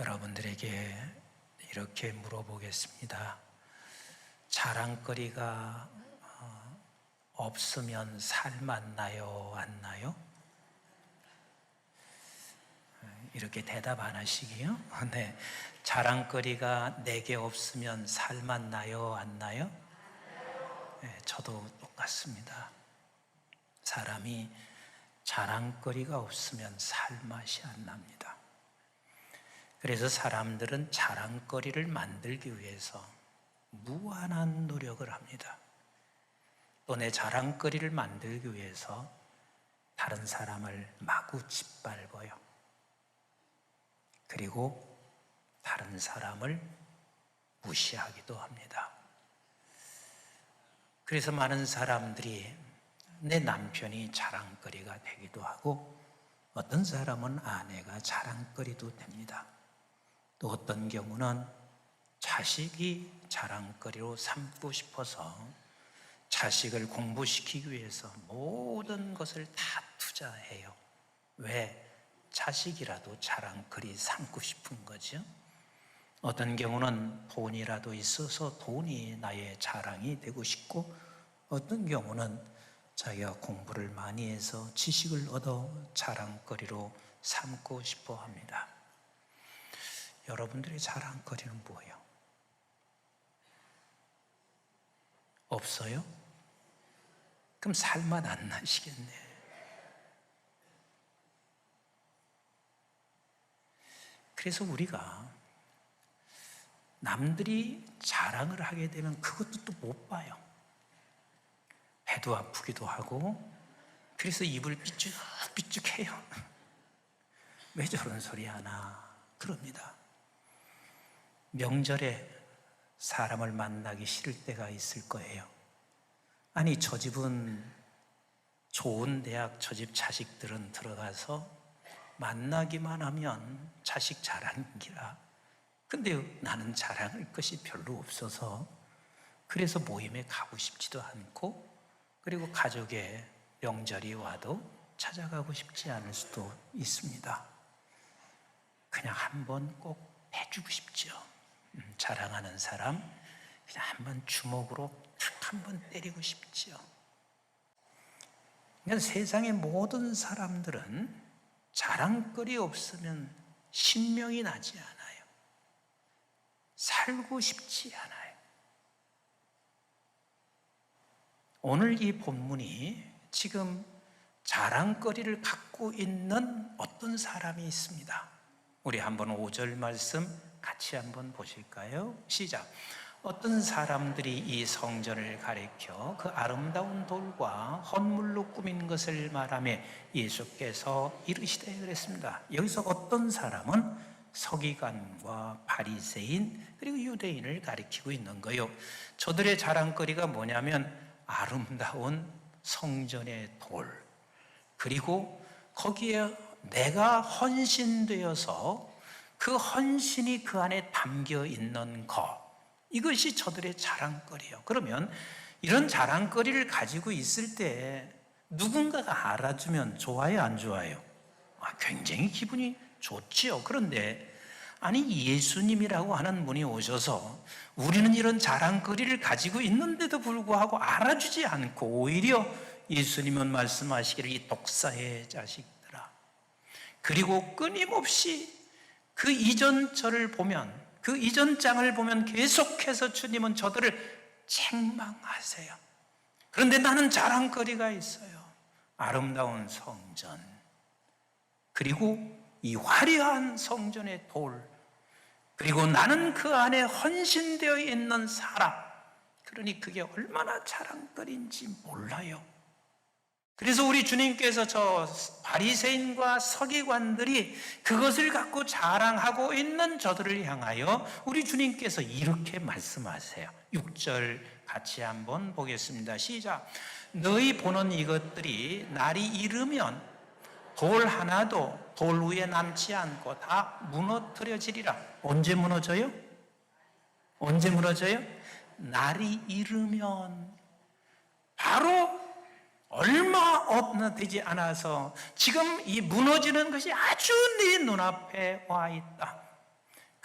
여러분들에게 이렇게 물어보겠습니다. 자랑거리가 없으면 살만 나요, 안 나요? 이렇게 대답 안 하시기요? 네. 자랑거리가 내게 없으면 살만 나요, 안 나요? 네, 저도 똑같습니다. 사람이 자랑거리가 없으면 살맛이 안 납니다. 그래서 사람들은 자랑거리를 만들기 위해서 무한한 노력을 합니다. 또 내 자랑거리를 만들기 위해서 다른 사람을 마구 짓밟아요. 그리고 다른 사람을 무시하기도 합니다. 그래서 많은 사람들이 내 남편이 자랑거리가 되기도 하고, 어떤 사람은 아내가 자랑거리도 됩니다. 또 어떤 경우는 자식이 자랑거리로 삼고 싶어서 자식을 공부시키기 위해서 모든 것을 다 투자해요. 왜? 자식이라도 자랑거리 삼고 싶은 거죠. 어떤 경우는 돈이라도 있어서 돈이 나의 자랑이 되고 싶고, 어떤 경우는 자기가 공부를 많이 해서 지식을 얻어 자랑거리로 삼고 싶어 합니다. 여러분들의 자랑거리는 뭐예요? 없어요? 그럼 살맛 안 나시겠네. 그래서 우리가 남들이 자랑을 하게 되면 그것도 또 못 봐요. 배도 아프기도 하고, 그래서 입을 삐죽삐죽해요. 왜 저런 소리 하나? 그럽니다. 명절에 사람을 만나기 싫을 때가 있을 거예요. 아니, 저 집은 좋은 대학, 저 집 자식들은 들어가서 만나기만 하면 자식 자랑이라. 근데 나는 자랑할 것이 별로 없어서 그래서 모임에 가고 싶지도 않고, 그리고 가족의 명절이 와도 찾아가고 싶지 않을 수도 있습니다. 그냥 한번 꼭 해주고 싶죠. 자랑하는 사람 그냥 한번 주먹으로 탁 한번 때리고 싶죠. 그러니까 세상의 모든 사람들은 자랑거리 없으면 신명이 나지 않아요. 살고 싶지 않아요. 오늘 이 본문이 지금 자랑거리를 갖고 있는 어떤 사람이 있습니다. 우리 한번 5절 말씀 같이 한번 보실까요? 시작. 어떤 사람들이 이 성전을 가리켜 그 아름다운 돌과 헌물로 꾸민 것을 말하며 예수께서 이르시되 그랬습니다. 여기서 어떤 사람은 서기관과 바리새인 그리고 유대인을 가리키고 있는 거예요. 저들의 자랑거리가 뭐냐면 아름다운 성전의 돌, 그리고 거기에 내가 헌신되어서 그 헌신이 그 안에 담겨 있는 것, 이것이 저들의 자랑거리예요. 그러면 이런 자랑거리를 가지고 있을 때 누군가가 알아주면 좋아요, 안 좋아요? 굉장히 기분이 좋지요. 그런데 아니, 예수님이라고 하는 분이 오셔서 우리는 이런 자랑거리를 가지고 있는데도 불구하고 알아주지 않고, 오히려 예수님은 말씀하시기를 이 독사의 자식들아, 그리고 끊임없이 그 이전 절을 보면, 그 이전 장을 보면 계속해서 주님은 저들을 책망하세요. 그런데 나는 자랑거리가 있어요. 아름다운 성전, 그리고 이 화려한 성전의 돌, 그리고 나는 그 안에 헌신되어 있는 사람. 그러니 그게 얼마나 자랑거리인지 몰라요. 그래서 우리 주님께서 저 바리새인과 서기관들이 그것을 갖고 자랑하고 있는 저들을 향하여 우리 주님께서 이렇게 말씀하세요. 6절 같이 한번 보겠습니다. 시작. 너희 보는 이것들이 날이 이르면 돌 하나도 돌 위에 남지 않고 다 무너뜨려지리라. 언제 무너져요? 언제 무너져요? 날이 이르면, 바로 얼마 되지 않아서 지금 이 무너지는 것이 아주 네 눈앞에 와 있다.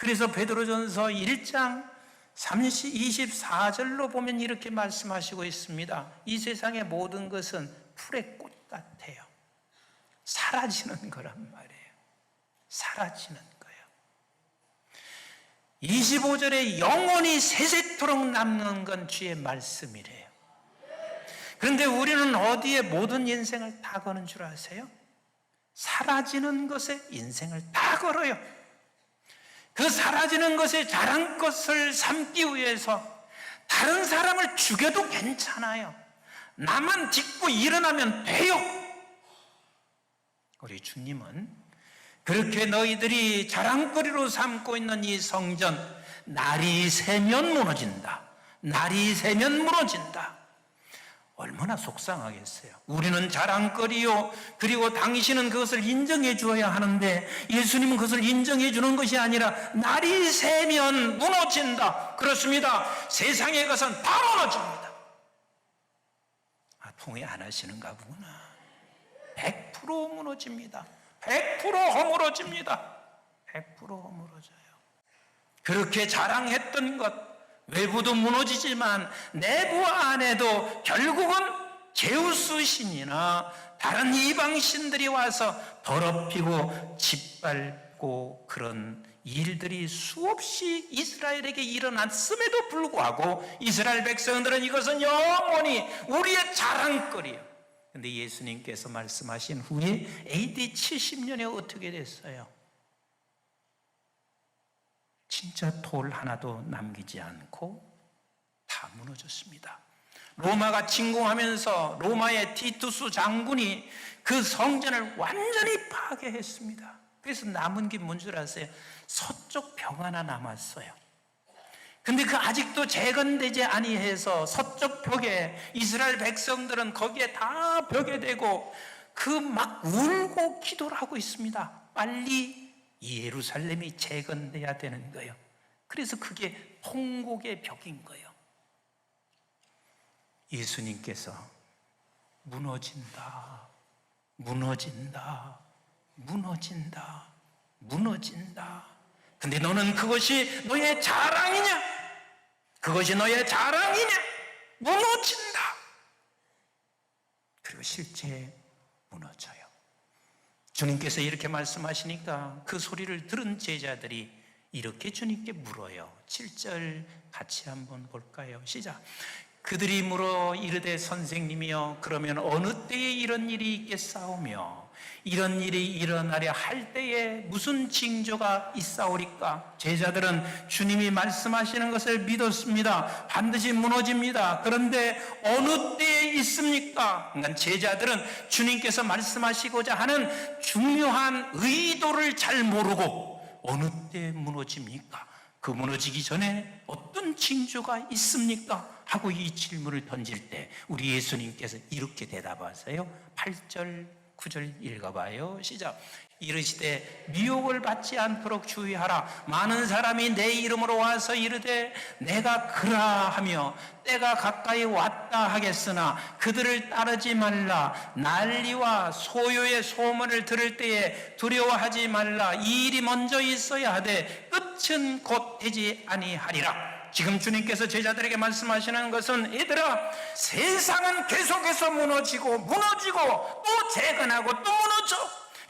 그래서 베드로전서 1장 24절로 보면 이렇게 말씀하시고 있습니다. 이 세상의 모든 것은 풀의 꽃 같아요. 사라지는 거란 말이에요. 사라지는 거예요. 25절에 영원히 세세토록 남는 건 주의 말씀이래요. 그런데 우리는 어디에 모든 인생을 다 거는 줄 아세요? 사라지는 것에 인생을 다 걸어요. 그 사라지는 것에 자랑것을 삼기 위해서 다른 사람을 죽여도 괜찮아요. 나만 딛고 일어나면 돼요. 우리 주님은 그렇게 너희들이 자랑거리로 삼고 있는 이 성전, 날이 새면 무너진다. 날이 새면 무너진다. 얼마나 속상하겠어요. 우리는 자랑거리요, 그리고 당신은 그것을 인정해 주어야 하는데 예수님은 그것을 인정해 주는 것이 아니라 날이 새면 무너진다. 그렇습니다. 세상의 것은 다 무너집니다. 동의 안 하시는가 보구나. 100% 무너집니다. 100% 허물어집니다. 100% 허물어져요. 그렇게 자랑했던 것, 외부도 무너지지만 내부 안에도 결국은 제우스 신이나 다른 이방 신들이 와서 더럽히고 짓밟고 그런 일들이 수없이 이스라엘에게 일어났음에도 불구하고 이스라엘 백성들은 이것은 영원히 우리의 자랑거리예요. 그런데 예수님께서 말씀하신 후에 AD 70년에 어떻게 됐어요? 진짜 돌 하나도 남기지 않고 다 무너졌습니다. 로마가 침공하면서 로마의 티투스 장군이 그 성전을 완전히 파괴했습니다. 그래서 남은 게 뭔 줄 아세요? 서쪽 벽 하나 남았어요. 근데 그 아직도 재건되지 아니해서 서쪽 벽에 이스라엘 백성들은 거기에 다 벽에 대고 그 막 울고 기도를 하고 있습니다. 빨리 예루살렘이 재건돼야 되는 거예요. 그래서 그게 통곡의 벽인 거예요. 예수님께서 무너진다, 무너진다, 무너진다, 무너진다. 근데 너는 그것이 너의 자랑이냐? 그것이 너의 자랑이냐? 무너진다. 그리고 실제 무너져요. 주님께서 이렇게 말씀하시니까 그 소리를 들은 제자들이 이렇게 주님께 물어요. 7절 같이 한번 볼까요? 시작. 그들이 물어 이르되 선생님이여 그러면 어느 때에 이런 일이 있겠사오며 이런 일이 일어나려 할 때에 무슨 징조가 있사오리까? 제자들은 주님이 말씀하시는 것을 믿었습니다. 반드시 무너집니다. 그런데 어느 때에 있습니까? 그러니까 제자들은 주님께서 말씀하시고자 하는 중요한 의도를 잘 모르고 어느 때에 무너집니까? 그 무너지기 전에 어떤 징조가 있습니까? 하고 이 질문을 던질 때 우리 예수님께서 이렇게 대답하세요. 8절 9절 읽어봐요. 시작. 이르시되 미혹을 받지 않도록 주의하라. 많은 사람이 내 이름으로 와서 이르되 내가 그라 하며 때가 가까이 왔다 하겠으나 그들을 따르지 말라. 난리와 소요의 소문을 들을 때에 두려워하지 말라. 이 일이 먼저 있어야 하되 끝은 곧 되지 아니하리라. 지금 주님께서 제자들에게 말씀하시는 것은 얘들아, 세상은 계속해서 무너지고 또 재건하고 또 무너져.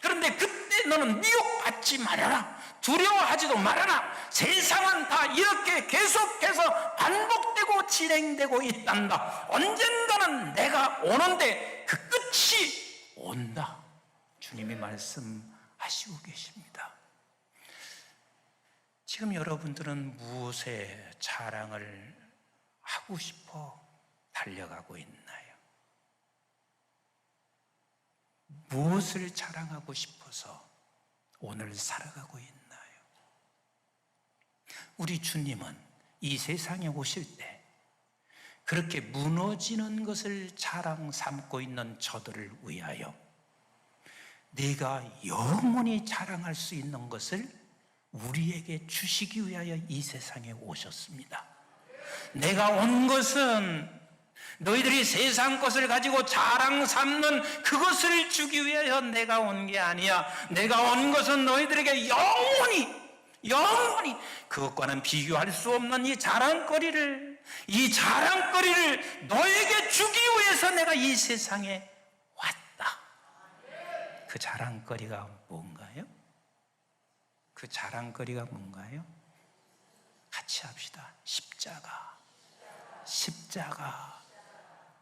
그런데 그때 너는 미혹받지 말아라. 두려워하지도 말아라. 세상은 다 이렇게 계속해서 반복되고 진행되고 있단다. 언젠가는 내가 오는데 그 끝이 온다. 주님이 말씀하시고 계십니다. 지금 여러분들은 무엇에 자랑을 하고 싶어 달려가고 있나요? 무엇을 자랑하고 싶어서 오늘 살아가고 있나요? 우리 주님은 이 세상에 오실 때 그렇게 무너지는 것을 자랑 삼고 있는 저들을 위하여 내가 영원히 자랑할 수 있는 것을 우리에게 주시기 위하여 이 세상에 오셨습니다. 내가 온 것은 너희들이 세상 것을 가지고 자랑 삼는 그것을 주기 위하여 내가 온 게 아니야. 내가 온 것은 너희들에게 영원히 그것과는 비교할 수 없는 이 자랑거리를 너에게 주기 위해서 내가 이 세상에 왔다. 그 자랑거리가 뭔가요? 그 자랑거리가 뭔가요? 같이 합시다. 십자가.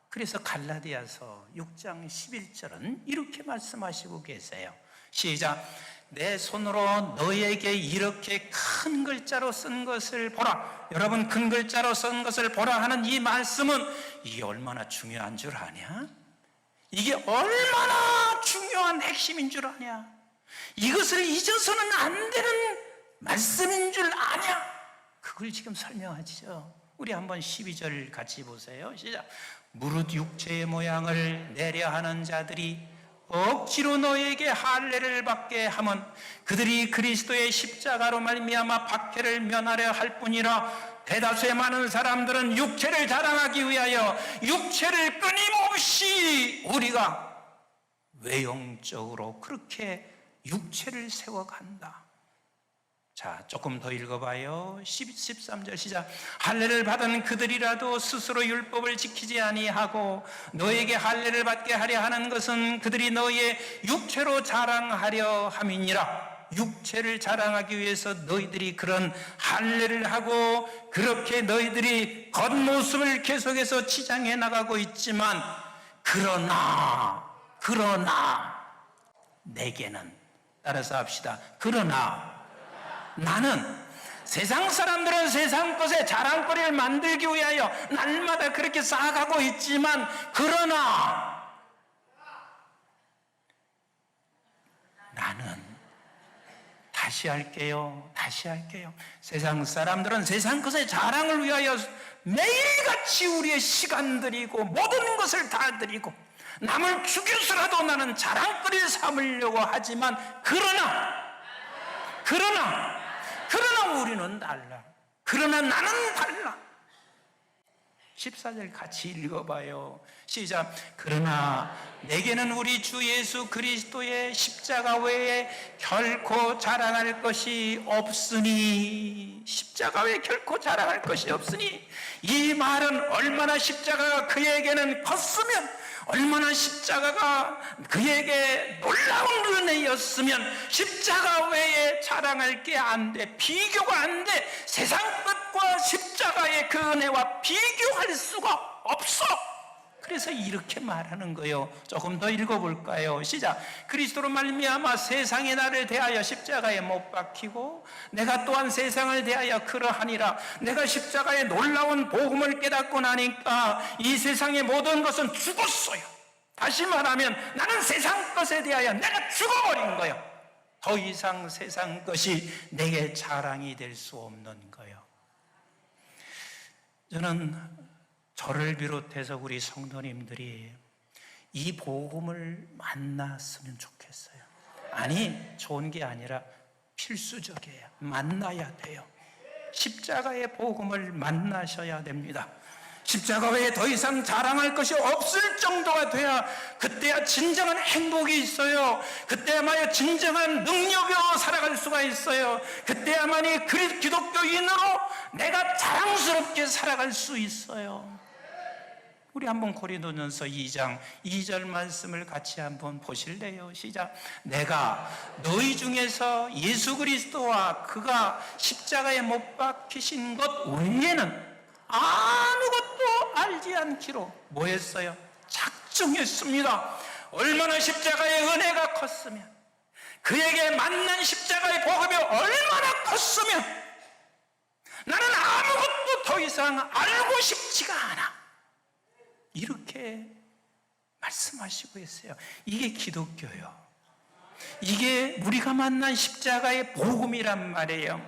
그래서 갈라디아서 6장 11절은 이렇게 말씀하시고 계세요. 시작. 내 손으로 너에게 이렇게 큰 글자로 쓴 것을 보라. 여러분, 큰 글자로 쓴 것을 보라 하는 이 말씀은 이게 얼마나 중요한 줄 아냐? 이게 얼마나 중요한 핵심인 줄 아냐? 이것을 잊어서는 안 되는 말씀인 줄 아냐? 그걸 지금 설명하죠. 우리 한번 12절 같이 보세요. 시작. 무릇 육체의 모양을 내려 하는 자들이 억지로 너에게 할례를 받게 하면 그들이 그리스도의 십자가로 말미암아 박해를 면하려 할 뿐이라. 대다수의 많은 사람들은 육체를 자랑하기 위하여 육체를 끊임없이 우리가 외형적으로 그렇게 육체를 세워간다. 자, 조금 더 읽어봐요. 13절 시작. 할례를 받은 그들이라도 스스로 율법을 지키지 아니하고 너에게 할례를 받게 하려 하는 것은 그들이 너의 육체로 자랑하려 함이니라. 육체를 자랑하기 위해서 너희들이 그런 할례를 하고 그렇게 너희들이 겉모습을 계속해서 치장해 나가고 있지만 그러나 내게는, 따라서 합시다. 그러나 나는, 세상 사람들은 세상 것에 자랑거리를 만들기 위하여 날마다 그렇게 쌓아가고 있지만 그러나 나는, 다시 할게요. 세상 사람들은 세상 것의 자랑을 위하여 매일같이 우리의 시간 들이고 모든 것을 다 드리고 남을 죽여서라도 나는 자랑거리를 삼으려고 하지만 그러나 우리는 달라. 그러나 나는 달라. 14절 같이 읽어봐요. 시작. 그러나 내게는 우리 주 예수 그리스도의 십자가 외에 결코 자랑할 것이 없으니. 십자가 외에 결코 자랑할 것이 없으니. 이 말은 얼마나 십자가가 그에게는 컸으면, 얼마나 십자가가 그에게 놀라운 은혜였으면 십자가 외에 자랑할 게 안 돼. 비교가 안 돼. 세상 것과 십자가의 그 은혜와 비교할 수가 없어. 그래서 이렇게 말하는 거예요. 조금 더 읽어볼까요? 시작. 그리스도로 말미암아 세상이 나를 대하여 십자가에 못 박히고 내가 또한 세상을 대하여 그러하니라. 내가 십자가의 놀라운 복음을 깨닫고 나니까 이 세상의 모든 것은 죽었어요. 다시 말하면 나는 세상 것에 대하여 내가 죽어버린 거예요. 더 이상 세상 것이 내게 자랑이 될 수 없는 거예요. 저는 저를 비롯해서 우리 성도님들이 이 복음을 만났으면 좋겠어요. 아니, 좋은 게 아니라 필수적이에요. 만나야 돼요. 십자가의 복음을 만나셔야 됩니다. 십자가 외에 더 이상 자랑할 것이 없을 정도가 돼야 그때야 진정한 행복이 있어요. 그때야말로 진정한 능력으로 살아갈 수가 있어요. 그때야만이 기독교인으로 내가 자랑스럽게 살아갈 수 있어요. 우리 한번 고린도전서 2장 2절 말씀을 같이 한번 보실래요? 시작. 내가 너희 중에서 예수 그리스도와 그가 십자가에 못 박히신 것 외에는 아무것도 알지 않기로 뭐 했어요? 작정했습니다. 얼마나 십자가의 은혜가 컸으면, 그에게 만난 십자가의 복음이 얼마나 컸으면 나는 아무것도 더 이상 알고 싶지가 않아. 이렇게 말씀하시고 있어요. 이게 기독교예요. 이게 우리가 만난 십자가의 복음이란 말이에요.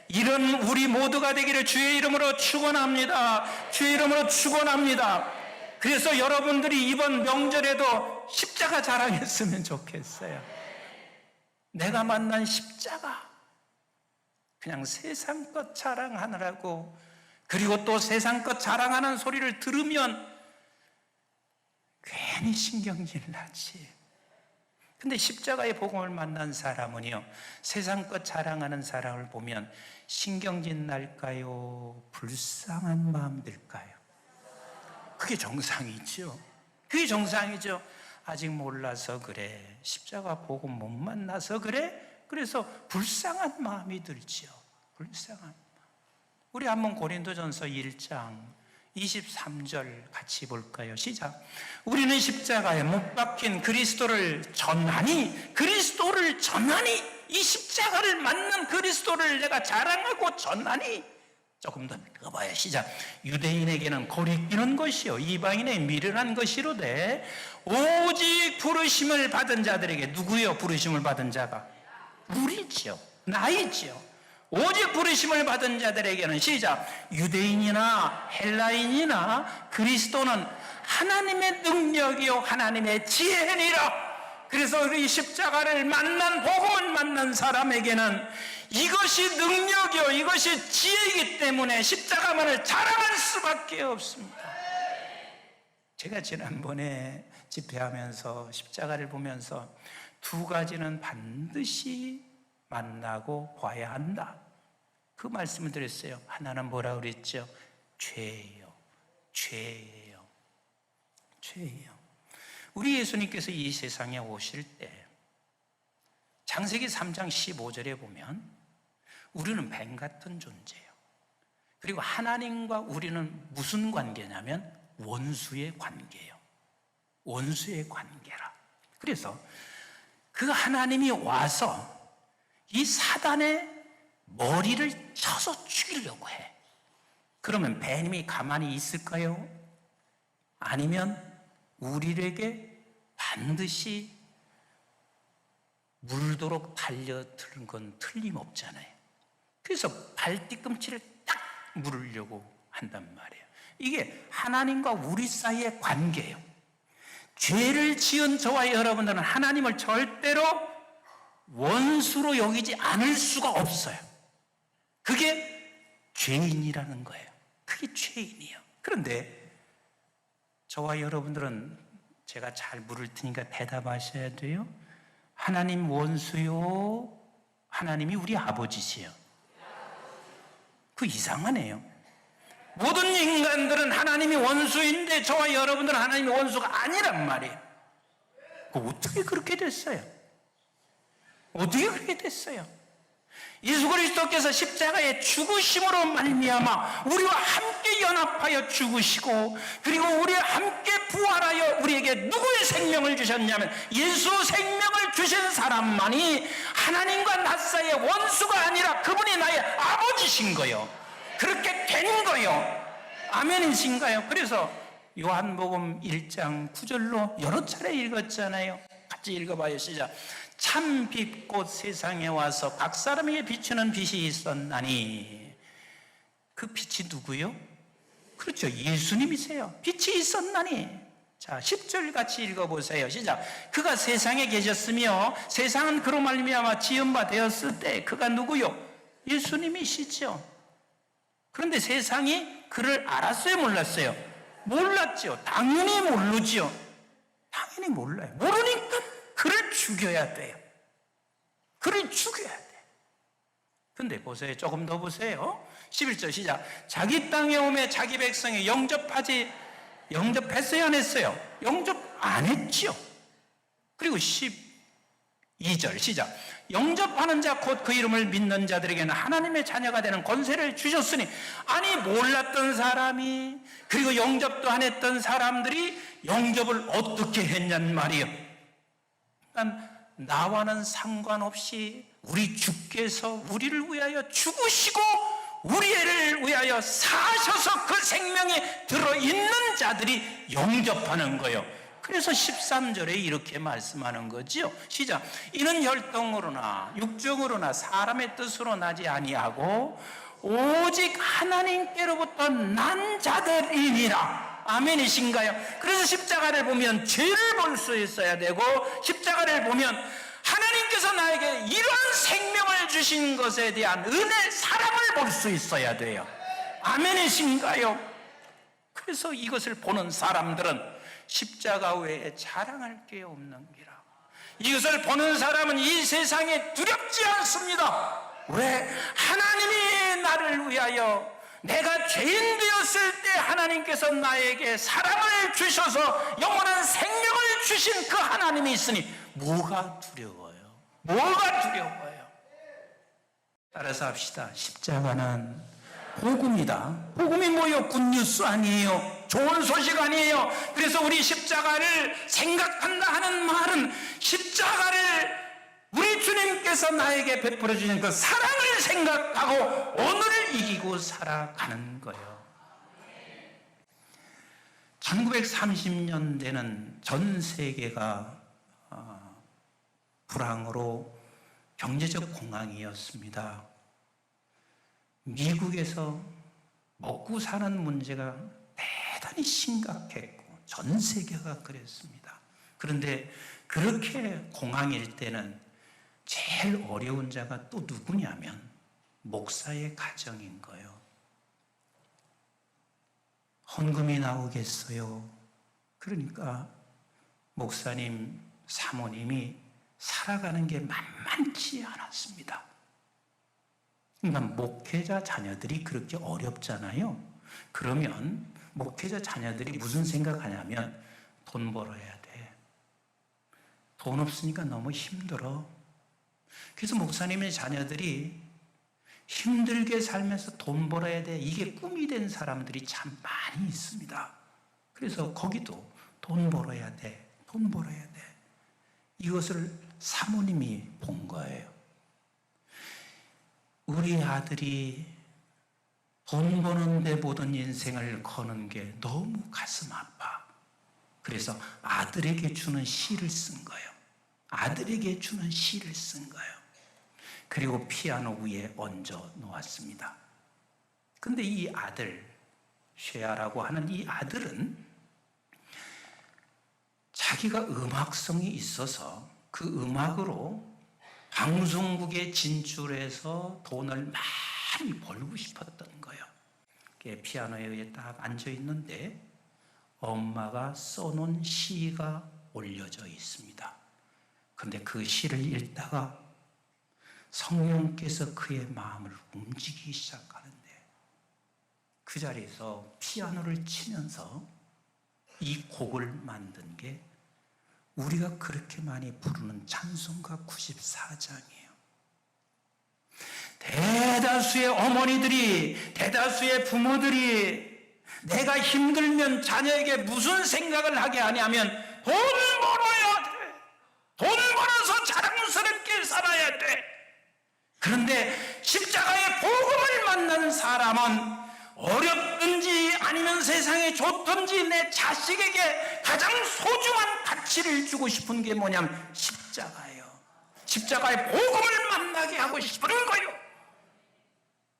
이런 우리 모두가 되기를 주의 이름으로 축원합니다. 주의 이름으로 축원합니다. 그래서 여러분들이 이번 명절에도 십자가 자랑했으면 좋겠어요. 내가 만난 십자가, 그냥 세상 것 자랑하느라고, 그리고 또 세상 것 자랑하는 소리를 들으면 괜히 신경질 나지. 근데 십자가의 복음을 만난 사람은요, 세상 것 자랑하는 사람을 보면 신경질 날까요? 불쌍한 마음 들까요? 그게 정상이죠. 그게 정상이죠. 아직 몰라서 그래. 십자가 복음 못 만나서 그래. 그래서 불쌍한 마음이 들죠. 불쌍한 마음. 우리 한번 고린도전서 1장 23절 같이 볼까요? 시작. 우리는 십자가에 못 박힌 그리스도를 전하니, 그리스도를 전하니, 이 십자가를 만난 그리스도를 내가 자랑하고 전하니. 조금 더 읽어봐요. 시작. 유대인에게는 고리끼는 것이요 이방인의 미련한 것이로되 오직 부르심을 받은 자들에게. 누구요? 부르심을 받은 자가 우리지요, 나이지요. 오직 부르심을 받은 자들에게는, 시작, 유대인이나 헬라인이나 그리스도는 하나님의 능력이요 하나님의 지혜니라. 그래서 우리 십자가를 만난, 복음을 만난 사람에게는 이것이 능력이요 이것이 지혜이기 때문에 십자가만을 자랑할 수밖에 없습니다. 제가 지난번에 집회하면서 십자가를 보면서 두 가지는 반드시 만나고 봐야 한다, 그 말씀을 드렸어요. 하나는 뭐라고 그랬죠? 죄예요. 죄예요. 죄예요. 우리 예수님께서 이 세상에 오실 때 창세기 3장 15절에 보면 우리는 뱀 같은 존재예요. 그리고 하나님과 우리는 무슨 관계냐면 원수의 관계예요. 원수의 관계라. 그래서 그 하나님이 와서 이 사단의 머리를 쳐서 죽이려고 해. 그러면 뱀이 가만히 있을까요? 아니면 우리에게 반드시 물도록 달려드는 건 틀림없잖아요. 그래서 발뒤꿈치를 딱 물으려고 한단 말이에요. 이게 하나님과 우리 사이의 관계예요. 죄를 지은 저와 여러분들은 하나님을 절대로 원수로 여기지 않을 수가 없어요. 그게 죄인이라는 거예요. 그게 죄인이에요. 그런데 저와 여러분들은, 제가 잘 물을 테니까 대답하셔야 돼요. 하나님 원수요? 하나님이 우리 아버지시요? 그 이상하네요. 모든 인간들은 하나님이 원수인데 저와 여러분들은 하나님이 원수가 아니란 말이에요. 어떻게 그렇게 됐어요? 어떻게 그렇게 됐어요? 예수 그리스도께서 십자가에 죽으심으로 말미암아 우리와 함께 연합하여 죽으시고, 그리고 우리와 함께 부활하여 우리에게 누구의 생명을 주셨냐면 예수 생명을 주신 사람만이 하나님과 나 사이의 원수가 아니라 그분이 나의 아버지신 거요. 그렇게 된 거요. 아멘이신가요? 그래서 요한복음 1장 9절로 여러 차례 읽었잖아요. 같이 읽어봐요. 시작. 참 빛곧 세상에 와서 각 사람에게 비추는 빛이 있었나니. 그 빛이 누구요? 그렇죠, 예수님이세요. 빛이 있었나니. 자, 10절 같이 읽어보세요. 시작. 그가 세상에 계셨으며 세상은 그로 말미암아 지은 바 되었을 때 그가 누구요? 예수님이시죠. 그런데 세상이 그를 알았어요, 몰랐어요? 몰랐죠. 당연히 모르죠. 당연히 몰라요. 모르니까 그를 죽여야 돼요. 그를 죽여야 돼. 근데 보세요. 조금 더 보세요. 11절 시작. 자기 땅에 오매 자기 백성이 영접했어요, 안 했어요? 영접 안 했죠. 그리고 12절 시작. 영접하는 자 곧 그 이름을 믿는 자들에게는 하나님의 자녀가 되는 권세를 주셨으니. 아니, 몰랐던 사람이, 그리고 영접도 안 했던 사람들이 영접을 어떻게 했냔 말이에요. 나와는 상관없이 우리 주께서 우리를 위하여 죽으시고 우리를 위하여 사셔서 그 생명에 들어있는 자들이 영접하는 거예요. 그래서 13절에 이렇게 말씀하는 거죠. 시작. 이는 혈통으로나 육정으로나 사람의 뜻으로 나지 아니하고 오직 하나님께로부터 난 자들이니라. 아멘이신가요? 그래서 십자가를 보면 죄를 볼 수 있어야 되고, 십자가를 보면 하나님께서 나에게 이러한 생명을 주신 것에 대한 은혜, 사랑을 볼 수 있어야 돼요. 아멘이신가요? 그래서 이것을 보는 사람들은 십자가 외에 자랑할 게 없는 기라. 이것을 보는 사람은 이 세상에 두렵지 않습니다. 왜? 하나님이 나를 위하여 내가 죄인 되었을 때 하나님께서 나에게 사랑을 주셔서 영원한 생명을 주신 그 하나님이 있으니 뭐가 두려워요? 뭐가 두려워요? 따라서 합시다. 십자가는 복음이다. 복음이 뭐예요? 굿뉴스 아니에요? 좋은 소식 아니에요? 그래서 우리 십자가를 생각한다 하는 말은 십자가를 우리 주님께서 나에게 베풀어 주신 그 사랑을 생각하고 오늘을 이기고 살아가는 거예요. 1930년대는 전 세계가 불황으로 경제적 공황이었습니다. 미국에서 먹고 사는 문제가 대단히 심각했고 전 세계가 그랬습니다. 그런데 그렇게 공황일 때는 제일 어려운 자가 또 누구냐면 목사의 가정인 거예요. 헌금이 나오겠어요? 그러니까 목사님, 사모님이 살아가는 게 만만치 않았습니다. 그러니까 목회자 자녀들이 그렇게 어렵잖아요. 그러면 목회자 자녀들이 무슨 생각하냐면 돈 벌어야 돼. 돈 없으니까 너무 힘들어. 그래서 목사님의 자녀들이 힘들게 살면서 돈 벌어야 돼. 이게 꿈이 된 사람들이 참 많이 있습니다. 그래서 거기도 돈 벌어야 돼. 돈 벌어야 돼. 이것을 사모님이 본 거예요. 우리 아들이 돈 버는데 보던 인생을 거는 게 너무 가슴 아파. 그래서 아들에게 주는 시를 쓴 거예요. 아들에게 주는 시를 쓴 거예요. 그리고 피아노 위에 얹어 놓았습니다. 근데 이 아들, 쉐아라고 하는 이 아들은 자기가 음악성이 있어서 그 음악으로 방송국에 진출해서 돈을 많이 벌고 싶었던 거예요. 피아노에 딱 앉아 있는데 엄마가 써놓은 시가 올려져 있습니다. 그런데 그 시를 읽다가 성령께서 그의 마음을 움직이기 시작하는데 그 자리에서 피아노를 치면서 이 곡을 만든 게 우리가 그렇게 많이 부르는 찬송가 94장이에요. 대다수의 어머니들이, 대다수의 부모들이 내가 힘들면 자녀에게 무슨 생각을 하게 하냐면 돈 벌어야 돼. 돈 벌어서 자랑스럽게 살아야 돼. 그런데 십자가의 복음을 만난 사람은 어렵든지 아니면 세상에 좋든지 내 자식에게 가장 소중한 가치를 주고 싶은 게 뭐냐면 십자가예요. 십자가의 복음을 만나게 하고 싶은 거예요.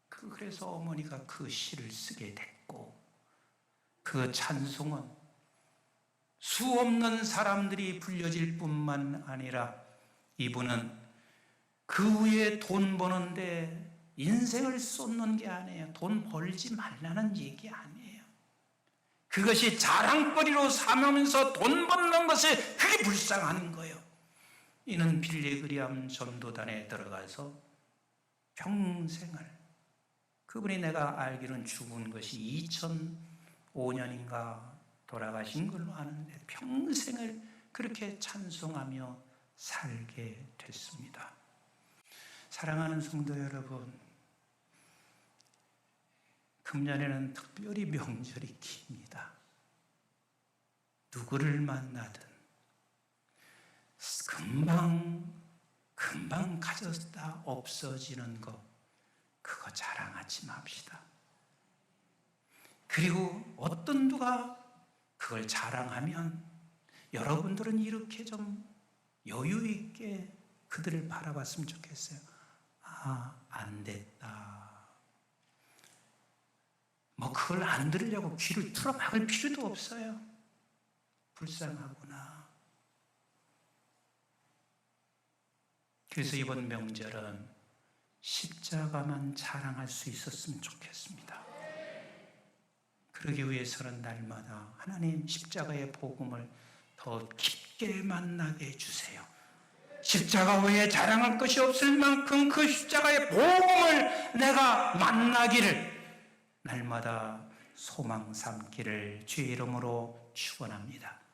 그래서 어머니가 그 시를 쓰게 됐고 그 찬송은 수없는 사람들이 불려질 뿐만 아니라 이분은 그 위에 돈 버는데 인생을 쏟는 게 아니에요. 돈 벌지 말라는 얘기 아니에요. 그것이 자랑거리로 삼으면서 돈 버는 것이 그게 불쌍한 거예요. 이는 빌리그리암 전도단에 들어가서 평생을, 그분이 내가 알기로는 죽은 것이 2005년인가 돌아가신 걸로 아는데 평생을 그렇게 찬송하며 살게 됐습니다. 사랑하는 성도 여러분, 금년에는 특별히 명절이 깁니다. 누구를 만나든 금방 가졌다 없어지는 거, 그거 자랑하지 맙시다. 그리고 어떤 누가 그걸 자랑하면 여러분들은 이렇게 좀 여유 있게 그들을 바라봤으면 좋겠어요. 아, 안 됐다. 뭐 그걸 안 들으려고 귀를 틀어막을 필요도 없어요. 불쌍하구나. 그래서 이번 명절은 십자가만 자랑할 수 있었으면 좋겠습니다. 그러기 위해서는 날마다 하나님 십자가의 복음을 더 깊게 만나게 해주세요. 십자가 외에 자랑할 것이 없을 만큼 그 십자가의 복음을 내가 만나기를 날마다 소망 삼기를 주의 이름으로 축원합니다.